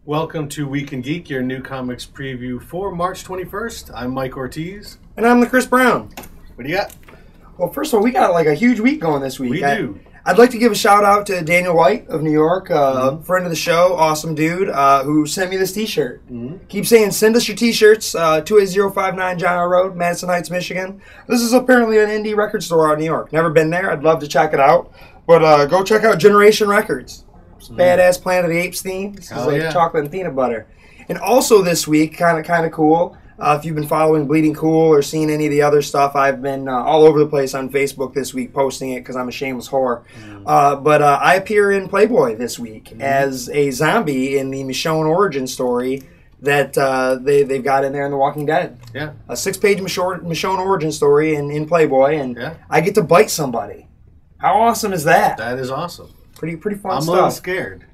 Welcome to Week and Geek, your new comics preview for March 21st. I'm Mike Ortiz. And I'm the Chris Brown. What do you got? Well, first of all, we got like a huge week going this week. We do. I'd like to give a shout out to Daniel White of New York, friend of the show, awesome dude, who sent me this t-shirt. Keep saying, send us your t-shirts, 28059 John R. Road, Madison Heights, Michigan. This is apparently an indie record store out in New York. Never been there. I'd love to check it out. But go check out Generation Records. Badass Planet of the Apes theme. This is like chocolate and peanut butter. And also this week, kind of cool, if you've been following Bleeding Cool or seen any of the other stuff, I've been all over the place on Facebook this week posting it because I'm a shameless whore. But I appear in Playboy this week as a zombie in the Michonne origin story that they've got in there in The Walking Dead. Yeah. A 6-page Michonne origin story in Playboy, and I get to bite somebody. How awesome is that? That is awesome. Pretty fun I'm stuff. a little scared.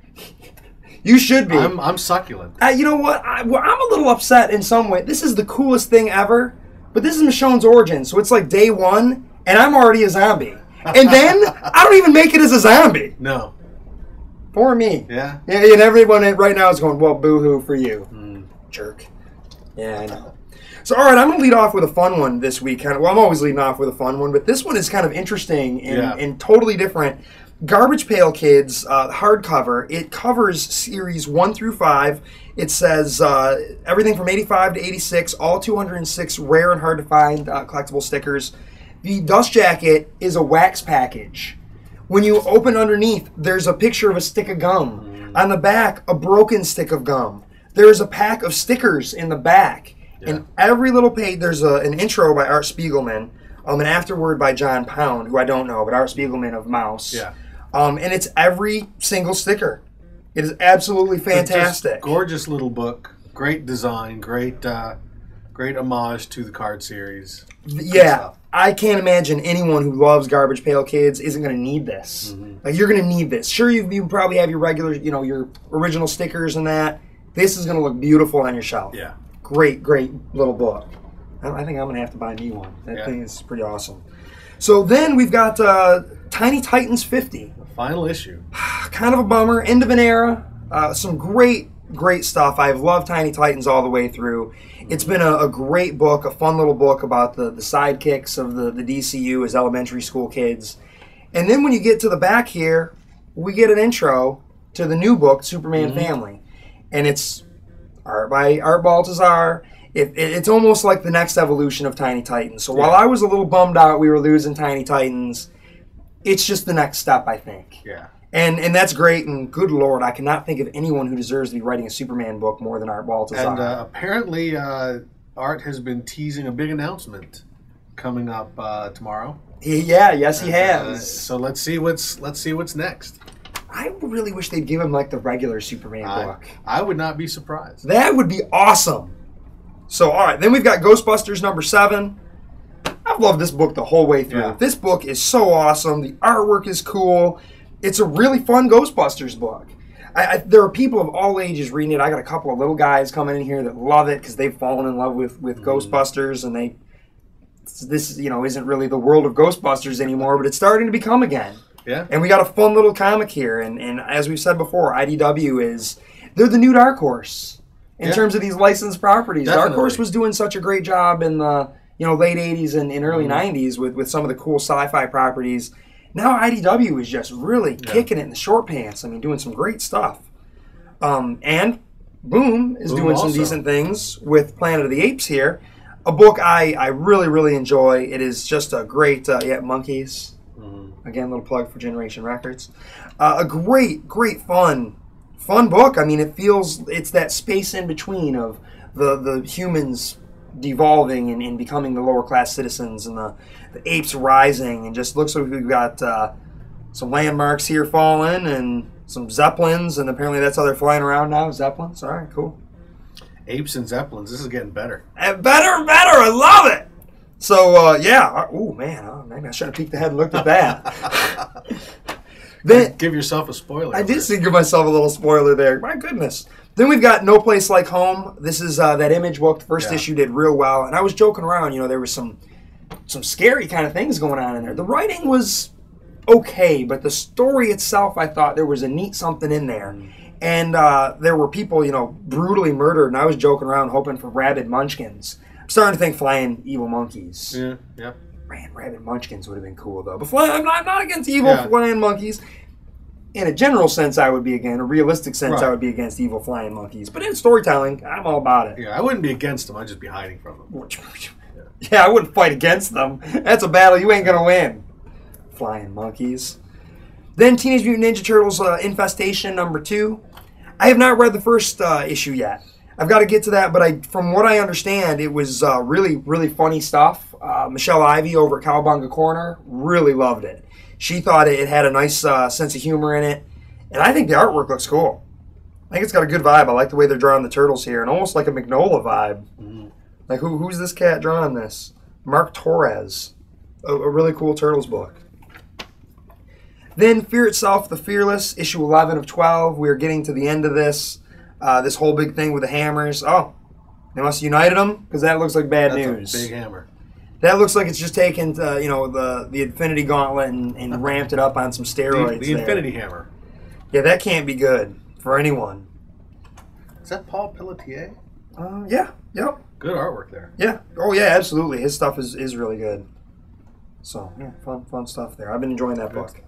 You should be. I'm succulent. You know what? I'm a little upset in some way. This is the coolest thing ever, but this is Michonne's origin, so it's like day one, and I'm already a zombie. And then I don't even make it as a zombie. No. For me. Yeah. And everyone right now is going, well, boo-hoo for you. Jerk. Yeah, I know. So, all right, I'm going to lead off with a fun one this week. Well, I'm always leading off with a fun one, but this one is kind of interesting and totally different. Garbage Pail Kids hardcover. It covers series 1 through 5. It says everything from 85 to 86, all 206 rare and hard to find collectible stickers. The dust jacket is a wax package. When you open underneath, there's a picture of a stick of gum. On the back, a broken stick of gum. There's a pack of stickers in the back. And every little page, there's an intro by Art Spiegelman, an afterword by John Pound, who I don't know, but Art Spiegelman of Mouse. Yeah. And it's every single sticker. It is absolutely fantastic. Gorgeous little book. Great design. Great homage to the card series. Yeah. I can't imagine anyone who loves Garbage Pail Kids isn't going to need this. Like, you're going to need this. Sure, you probably have your regular, your original stickers and that. This is going to look beautiful on your shelf. Yeah. Great little book. I think I'm going to have to buy me one. That thing is pretty awesome. So then we've got Tiny Titans 50. Final issue. Kind of a bummer. End of an era. Some great stuff. I've loved Tiny Titans all the way through. It's been a great book, a fun little book about the sidekicks of the DCU as elementary school kids. And then when you get to the back here, we get an intro to the new book, Superman Family. And it's art by Art Baltazar. It's almost like the next evolution of Tiny Titans. So while I was a little bummed out we were losing Tiny Titans, it's just the next step, I think. Yeah. And that's great, and good Lord, I cannot think of anyone who deserves to be writing a Superman book more than Art Baltazar. And apparently Art has been teasing a big announcement coming up tomorrow. Yes, he has. So let's see what's next. I really wish they'd give him like the regular Superman book. I would not be surprised. That would be awesome. So, all right, then we've got Ghostbusters number 7. I've loved this book the whole way through. Yeah. This book is so awesome. The artwork is cool. It's a really fun Ghostbusters book. There are people of all ages reading it. I got a couple of little guys coming in here that love it because they've fallen in love with Ghostbusters, and this isn't really the world of Ghostbusters anymore, but it's starting to become again. Yeah. And we got a fun little comic here, and as we've said before, IDW they're the new Dark Horse in terms of these licensed properties. Definitely. Dark Horse was doing such a great job in the late 80s and early 90s with some of the cool sci-fi properties. Now IDW is just really kicking it in the short pants. I mean, doing some great stuff. And Boom is doing some decent things with Planet of the Apes here. A book I really, really enjoy. It is just a great, Monkeys. Again, little plug for Generation Records. A great fun book. I mean, it's that space in between of the humans devolving and becoming the lower class citizens, and the apes rising, and just looks like we've got some landmarks here falling and some zeppelins, and apparently that's how they're flying around now. Zeppelins. All right, cool. Apes and zeppelins. This is getting better. Better. I love it. So oh man, maybe I should have peeked ahead and looked at that. Then give yourself a spoiler. I did give myself a little spoiler there. My goodness. Then we've got No Place Like Home. This is that Image book. The first issue did real well, and I was joking around. There was some scary kind of things going on in there. The writing was okay, but the story itself, I thought there was a neat something in there. And there were people, brutally murdered, and I was joking around hoping for rabid munchkins. I'm starting to think flying evil monkeys. Yeah. Man, rabid munchkins would have been cool, though. But I'm not against evil flying monkeys. In a general sense, I would be against. In a realistic sense, I would be against evil flying monkeys. But in storytelling, I'm all about it. Yeah, I wouldn't be against them. I'd just be hiding from them. Yeah, I wouldn't fight against them. That's a battle you ain't going to win. Flying monkeys. Then Teenage Mutant Ninja Turtles Infestation #2. I have not read the first issue yet. I've got to get to that, but from what I understand, it was really, really funny stuff. Michelle Ivy over at Cowabunga Corner really loved it. She thought it had a nice sense of humor in it, and I think the artwork looks cool. I think it's got a good vibe. I like the way they're drawing the turtles here, and almost like a Mignola vibe. Mm-hmm. Like, who's this cat drawing this? Mark Torres. A really cool Turtles book. Then Fear Itself, The Fearless, issue 11 of 12. We're getting to the end of this. This whole big thing with the hammers. Oh, they must have united them? Because that looks like bad news. That's a big hammer. That looks like it's just taken, the Infinity Gauntlet and ramped it up on some steroids. The Infinity Hammer. Yeah, that can't be good for anyone. Is that Paul Pelletier? Yeah. Yep. Good artwork there. Yeah. Oh, yeah, absolutely. His stuff is really good. So, yeah, fun stuff there. I've been enjoying that book.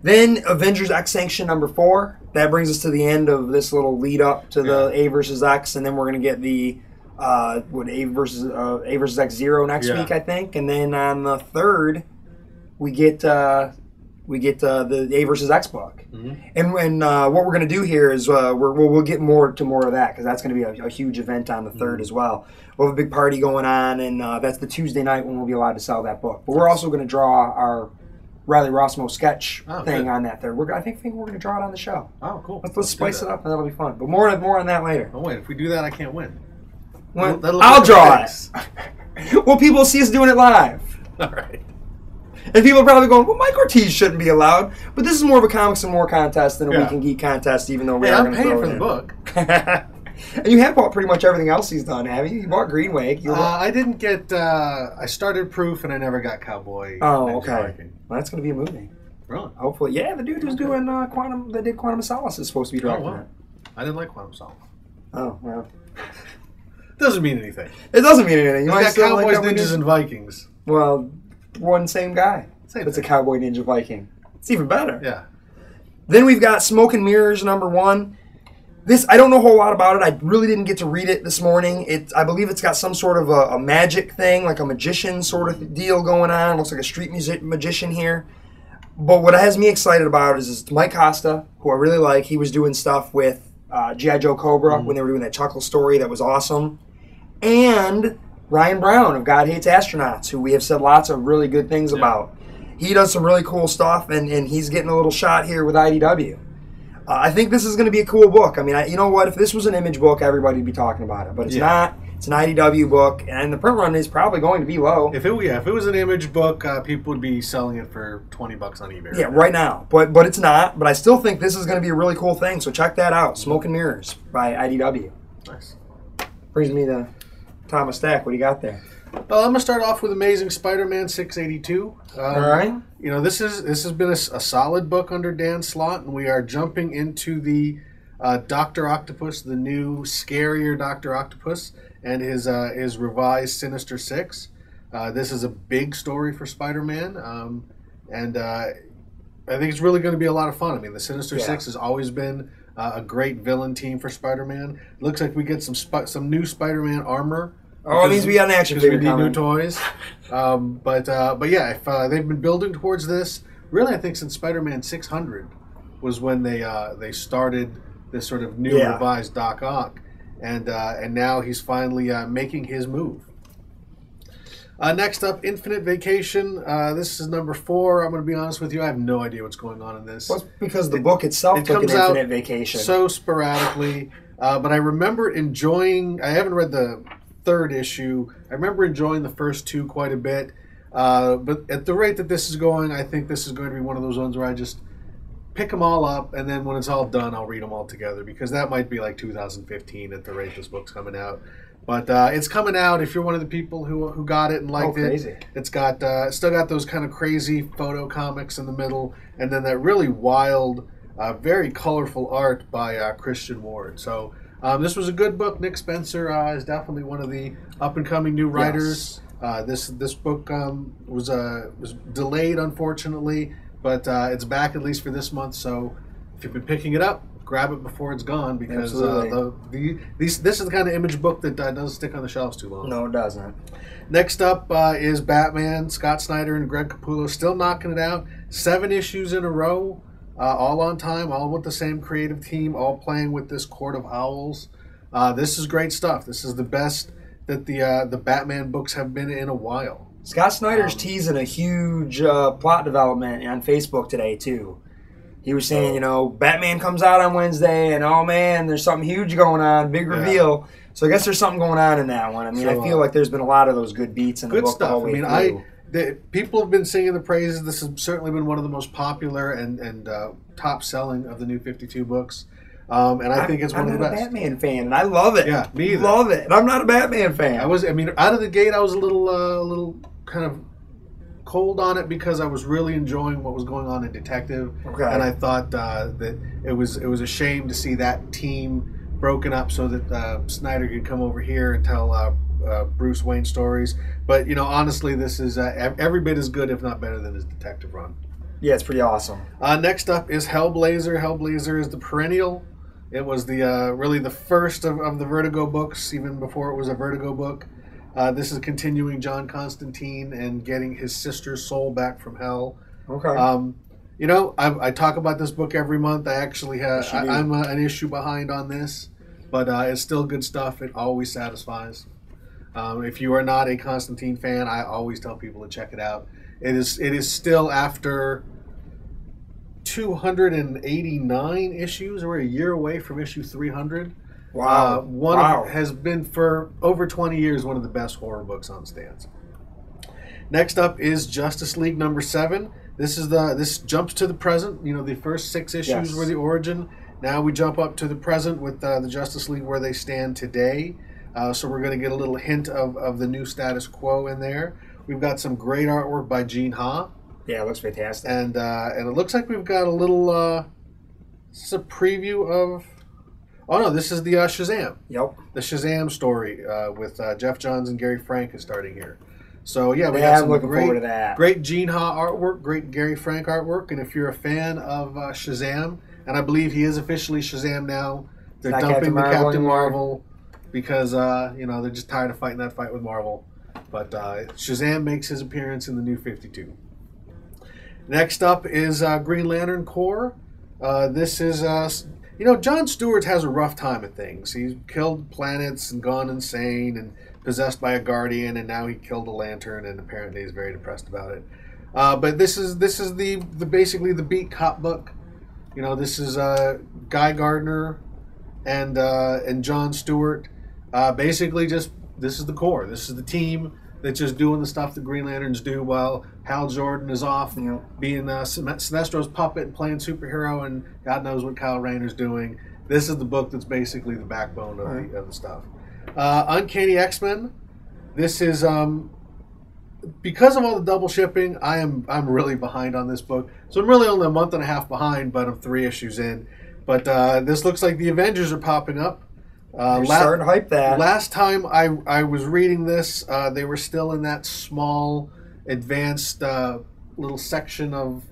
Then Avengers X Sanction #4. That brings us to the end of this little lead up to the A versus X, and then we're going to get the A versus X 0 next week, I think, and then on the 3rd we get the A versus X book. Mm-hmm. And what we're going to do here is we'll get more of that, because that's going to be a huge event on the 3rd as well. We'll have a big party going on, and that's the Tuesday night when we'll be allowed to sell that book. But we're also going to draw our Riley Rossmo sketch thing on that 3rd. I think we're going to draw it on the show. Oh, cool. Let's spice it up, and that'll be fun. But more on that later. Oh, wait. If we do that, I can't win. I'll draw it. Well, people will see us doing it live. All right. And people are probably going, well, Mike Ortiz shouldn't be allowed. But this is more of a Comics and More contest than a WeekNGeek contest, even though we are going to throw it in. I'm paying for the book. And you have bought pretty much everything else he's done, haven't you? You bought Greenway. I didn't get... I started Proof, and I never got Cowboy. Oh, okay. Well, that's going to be a movie. Really? Hopefully. Yeah, the dude who's doing Quantum of Solace is supposed to be directing it. I didn't like Quantum of Solace. Oh, well. Doesn't mean anything. It doesn't mean anything. You got Cowboys, Ninjas, and Vikings. Well, same guy. It's a Cowboy Ninja Viking. It's even better. Yeah. Then we've got Smoke and Mirrors #1. This, I don't know a whole lot about it. I really didn't get to read it this morning. I believe it's got some sort of a magic thing, like a magician sort of deal going on. It looks like a street magician here. But what has me excited about is Mike Costa, who I really like. He was doing stuff with G.I. Joe Cobra when they were doing that Chuckle story. That was awesome. And Ryan Brown of God Hates Astronauts, who we have said lots of really good things about. He does some really cool stuff, and he's getting a little shot here with IDW. I think this is going to be a cool book. I mean, you know what? If this was an Image book, everybody would be talking about it. But it's not. It's an IDW book, and the print run is probably going to be low. If it was an Image book, people would be selling it for $20 on eBay. Yeah, right now. But it's not. But I still think this is going to be a really cool thing. So check that out. Smoke and Mirrors by IDW. Nice. Brings me to Thomas Stack. What do you got there? Well, I'm going to start off with Amazing Spider-Man 682. All right. This has been a solid book under Dan Slott, and we are jumping into the Dr. Octopus, the new, scarier Dr. Octopus, and his revised Sinister Six. This is a big story for Spider-Man, and I think it's really going to be a lot of fun. I mean, the Sinister Six has always been a great villain team for Spider-Man. It looks like we get some new Spider-Man armor. Oh, it means we got an action figure coming. We need new toys. But yeah, if they've been building towards this, really, I think since Spider-Man 600 was when they started this sort of new revised Doc Ock, and now he's finally making his move. Next up, Infinite Vacation. This is #4. I'm going to be honest with you, I have no idea what's going on in this. Well, because the book itself took an Infinite Vacation so sporadically. But I remember enjoying. I haven't read the 3rd issue. I remember enjoying the first 2 quite a bit. But at the rate that this is going, I think this is going to be one of those ones where I just pick them all up, and then when it's all done, I'll read them all together, because that might be like 2015 at the rate this book's coming out. But it's coming out. If you're one of the people who got it and liked it, it's got still got those kind of crazy photo comics in the middle, and then that really wild very colorful art by Christian Ward. So this was a good book. Nick Spencer is definitely one of the up-and-coming new writers. This book was delayed, unfortunately, but it's back at least for this month. So if you've been picking it up, grab it before it's gone, because this is the kind of image book that doesn't stick on the shelves too long. No, it doesn't. Next up is Batman. Scott Snyder and Greg Capullo still knocking it out. 7 issues in a row, all on time, all with the same creative team, all playing with this Court of Owls. This is great stuff. This is the best that the Batman books have been in a while. Scott Snyder's teasing a huge plot development on Facebook today, too. He was saying, Batman comes out on Wednesday, and oh man, there's something huge going on, big reveal. So I guess there's something going on in that one. I mean, I feel like there's been a lot of those good beats in the book. Good stuff. I mean, people have been singing the praises. This has certainly been one of the most popular and top selling of the new 52 books. And I think it's one of the best. I'm not a Batman fan, and I love it. Yeah, me either. Love it. And I'm not a Batman fan. Out of the gate, I was a little kind of cold on it, because I was really enjoying what was going on in Detective. Okay. And I thought that it was a shame to see that team broken up so that Snyder could come over here and tell Bruce Wayne stories. But honestly, this is every bit as good, if not better, than his Detective run. Yeah, it's pretty awesome. Next up is Hellblazer. Hellblazer is the perennial. It was the really the first of the Vertigo books, even before it was a Vertigo book. This is continuing John Constantine and getting his sister's soul back from hell. Okay. I talk about this book every month. I actually have. I'm an issue behind on this, but it's still good stuff. It always satisfies. If you are not a Constantine fan, I always tell people to check it out. It is still, after 289 issues. We're a year away from issue 300. Wow. Has been for over 20 years one of the best horror books on stands. Next up is Justice League number 7. This jumps to the present. The first 6 issues were the origin. Now we jump up to the present with the Justice League where they stand today. So we're going to get a little hint of the new status quo in there. We've got some great artwork by Gene Ha. Yeah, it looks fantastic. And it looks like we've got a little. This is a preview of. Oh no, this is the Shazam. Yep. The Shazam story with Jeff Johns and Gary Frank is starting here. So yeah, we got some looking forward to that. Great Gene Ha artwork, great Gary Frank artwork, and if you're a fan of Shazam, and I believe he is officially Shazam now, they're dumping the Captain Marvel because they're just tired of fighting that fight with Marvel. But Shazam makes his appearance in the new 52. Next up is Green Lantern Corps. This is, John Stewart has a rough time of things. He's killed planets and gone insane and possessed by a guardian, and now he killed a lantern, and apparently he's very depressed about it. But this is the basically the beat cop book. This is Guy Gardner and John Stewart. Basically, just this is the Corps. This is the team that's just doing the stuff that Green Lanterns do while Hal Jordan is off being Sinestro's puppet and playing superhero, and God knows what Kyle Rayner's doing. This is the book that's basically the backbone of the stuff. Uncanny X-Men. This is because of all the double shipping. I'm really behind on this book, so I'm really only a month and a half behind, but I'm 3 issues in. But this looks like the Avengers are popping up. Starting to hype that. Last time I was reading this, they were still in that small, advanced little section of.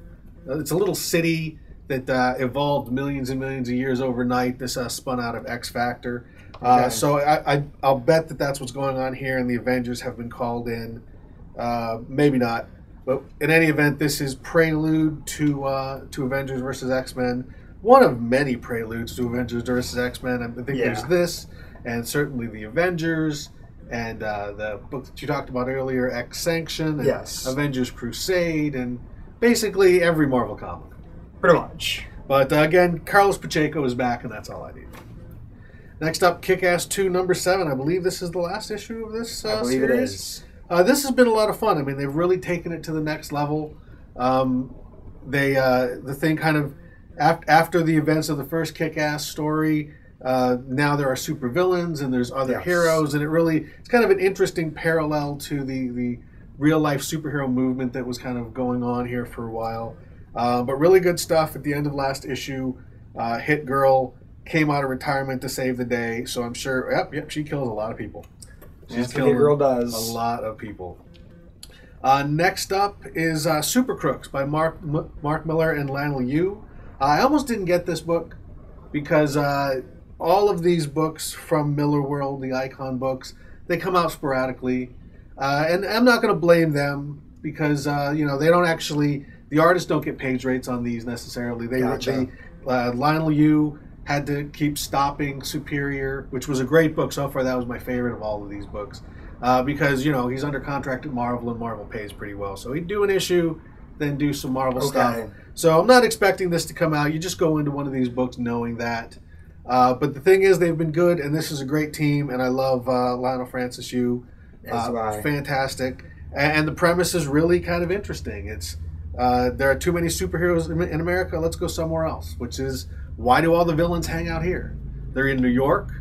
It's a little city that evolved millions and millions of years overnight. This spun out of X Factor. So I'll bet that's what's going on here, and the Avengers have been called in. Maybe not, but in any event, this is prelude to Avengers versus X-Men. One of many preludes to Avengers versus X-Men. I think there's this, and certainly the Avengers, and the book that you talked about earlier, X-Sanction, and Avengers Crusade, and basically every Marvel comic. Pretty much. But again, Carlos Pacheco is back, and that's all I need. Next up, Kick-Ass 2, number 7. I believe this is the last issue of this series. I believe it is. This has been a lot of fun. I mean, they've really taken it to the next level. The thing kind of, after the events of the first Kick-Ass story, now there are supervillains and there's other heroes, and it's kind of an interesting parallel to the real-life superhero movement that was kind of going on here for a while. But really good stuff at the end of last issue. Hit Girl came out of retirement to save the day, so I'm sure, yep, she kills a lot of people. She's killing Hit Girl does. A lot of people. Next up is Super Crooks by Mark Miller and Lionel Yu. I almost didn't get this book because all of these books from Miller World, the Icon books, they come out sporadically. And I'm not going to blame them because, they don't actually, the artists don't get page rates on these necessarily. Lionel Yu had to keep stopping Superior, which was a great book so far. That was my favorite of all of these books. Because, he's under contract at Marvel, and Marvel pays pretty well. So he'd do an issue, then do some Marvel stuff. So I'm not expecting this to come out. You just go into one of these books knowing that. But the thing is, they've been good, and this is a great team, and I love Lionel Francis Yu. Fantastic. And the premise is really kind of interesting. It's there are too many superheroes in America, let's go somewhere else, which is, why do all the villains hang out here? They're in New York,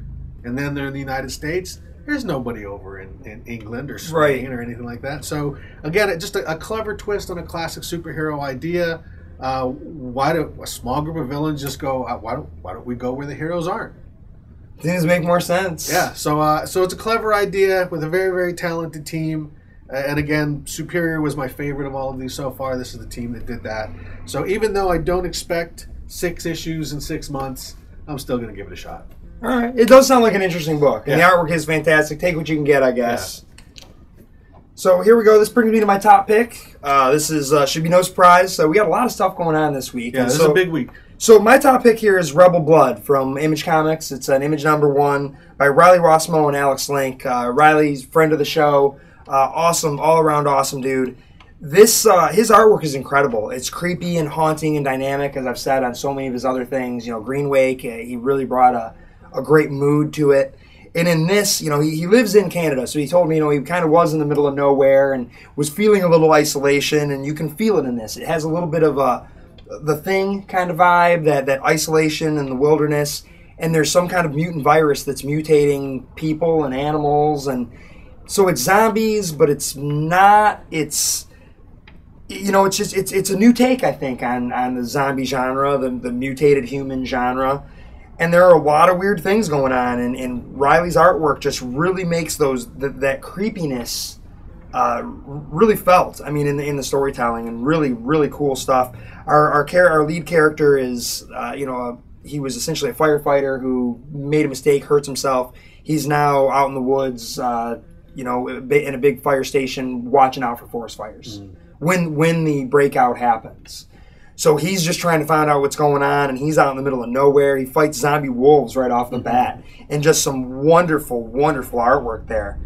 and then they're in the United States. There's nobody over in England or Spain or anything like that. So, again, just a clever twist on a classic superhero idea. Why do a small group of villains just go, why don't we go where the heroes aren't? Things make more sense. Yeah, so it's a clever idea with a very, very talented team. And again, Superior was my favorite of all of these so far. This is the team that did that. So even though I don't expect 6 issues in 6 months, I'm still going to give it a shot. All right. It does sound like an interesting book. And the artwork is fantastic. Take what you can get, I guess. Yeah. So here we go. This brings me to my top pick. This is should be no surprise. So we got a lot of stuff going on this week. Yeah, this is a big week. So my top pick here is Rebel Blood from Image Comics. It's an Image #1 by Riley Rossmo and Alex Link. Riley's friend of the show. Awesome, all-around awesome dude. This his artwork is incredible. It's creepy and haunting and dynamic, as I've said on so many of his other things. Green Wake, he really brought a great mood to it. And in this, he lives in Canada, so he told me, he kind of was in the middle of nowhere and was feeling a little isolation, and you can feel it in this. It has a little bit of the Thing kind of vibe, that isolation in the wilderness, and there's some kind of mutant virus that's mutating people and animals, and so it's zombies, but it's not. It's it's a new take, I think, on the zombie genre, the mutated human genre. And there are a lot of weird things going on, and Riley's artwork just really makes that creepiness really felt. I mean, in the storytelling, and really, really cool stuff. Our lead character is, he was essentially a firefighter who made a mistake, hurts himself. He's now out in the woods, in a big fire station, watching out for forest fires when the breakout happens. So he's just trying to find out what's going on, and he's out in the middle of nowhere. He fights zombie wolves right off the bat, and just some wonderful, wonderful artwork there.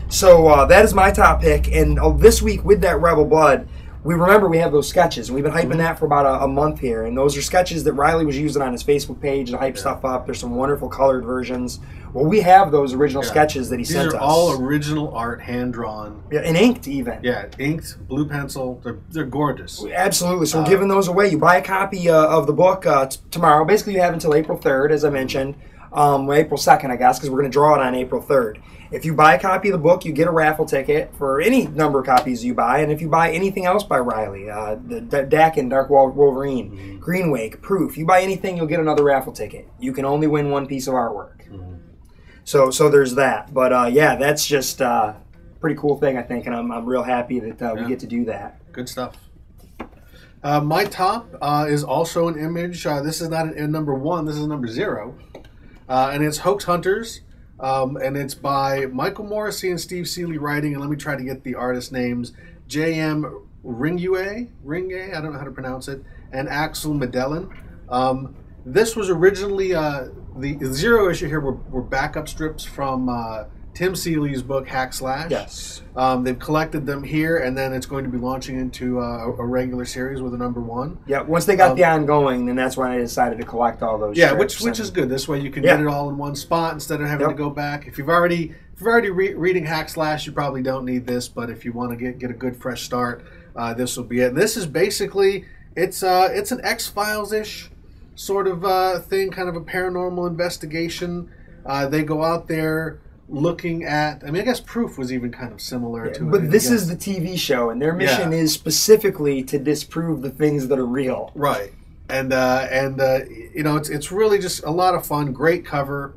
So that is my top pick, and this week with that Rebel Blood, we have those sketches, and we've been hyping that for about a month here, and those are sketches that Riley was using on his Facebook page to hype stuff up. There's some wonderful colored versions. Well, we have those original sketches that he sent us. These are all original art, hand-drawn. Yeah, and inked even. Yeah, inked, blue pencil. They're gorgeous. Absolutely. So we're giving those away. You buy a copy of the book tomorrow. Basically, you have until April 3rd, as I mentioned. April 2nd, I guess, because we're going to draw it on April 3rd. If you buy a copy of the book, you get a raffle ticket for any number of copies you buy. And if you buy anything else by Riley, the Dakin, Dark Wolverine, Green Wake, Proof, you buy anything, you'll get another raffle ticket. You can only win one piece of artwork. So there's that. But that's just a pretty cool thing, I think, and I'm real happy that we get to do that. Good stuff. My top is also an Image. This is not in #1. This is #0. And it's Hoax Hunters. And it's by Michael Moreci and Steve Seeley writing. And let me try to get the artist names. J.M. Ringue, I don't know how to pronounce it, and Axel Medellin. This was originally, the 0 issue here were backup strips from Tim Seeley's book, Hack Slash. Yes. They've collected them here, and then it's going to be launching into a regular series with a #1. Yeah, once they got the ongoing, then that's when I decided to collect all those strips. which is good. This way you can get it all in one spot instead of having to go back. If you've already reading Hack Slash, you probably don't need this, but if you want to get a good fresh start, this will be it. And this is basically, it's an X-Files-ish sort of thing, kind of a paranormal investigation. They go out there looking at. I mean, I guess Proof was even kind of similar to it. But this is the TV show, and their mission is specifically to disprove the things that are real. Right. And you know, it's really just a lot of fun. Great cover.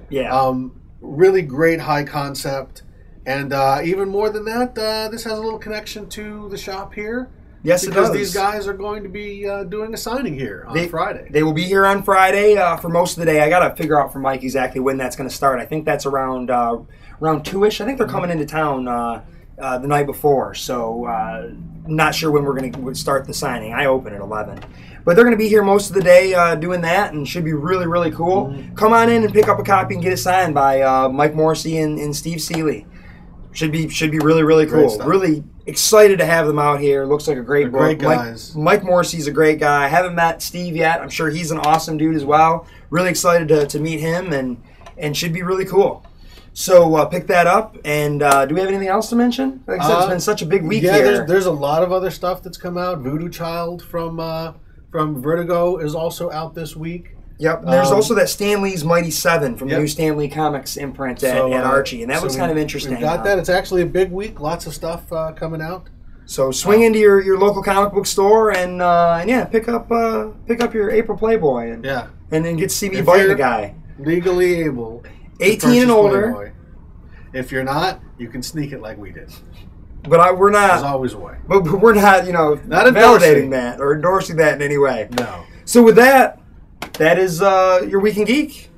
Yeah. Really great high concept. And even more than that, this has a little connection to the shop here. Yes, it does. Because these guys are going to be doing a signing here on Friday. They will be here on Friday for most of the day. I got to figure out from Mike exactly when that's going to start. I think that's around 2-ish. I think they're coming into town the night before. So not sure when we're going to start the signing. I open at 11. But they're going to be here most of the day doing that, and should be really, really cool. Mm-hmm. Come on in and pick up a copy and get it signed by Mike Moreci and Steve Seeley. Should be really, really cool. Really excited to have them out here. Looks like a great book. Great guys. Mike Moreci's a great guy. I haven't met Steve yet. I'm sure he's an awesome dude as well. Really excited to meet him, and should be really cool. So pick that up. And do we have anything else to mention? Like I said, it's been such a big week here. Yeah, there's a lot of other stuff that's come out. Voodoo Child from Vertigo is also out this week. Yep. And there's also that Stan Lee's Mighty Seven from the new Stan Lee Comics imprint at Archie, and that looks kind of interesting. We've got that. It's actually a big week. Lots of stuff coming out. So swing into your local comic book store and pick up your April Playboy and then get to see me bite the guy. Legally able. 18 and older. Playboy. If you're not, you can sneak it like we did. But we're not. There's always a way. But we're not, not validating that or endorsing that in any way. No. So with that. That is your Week in Geek.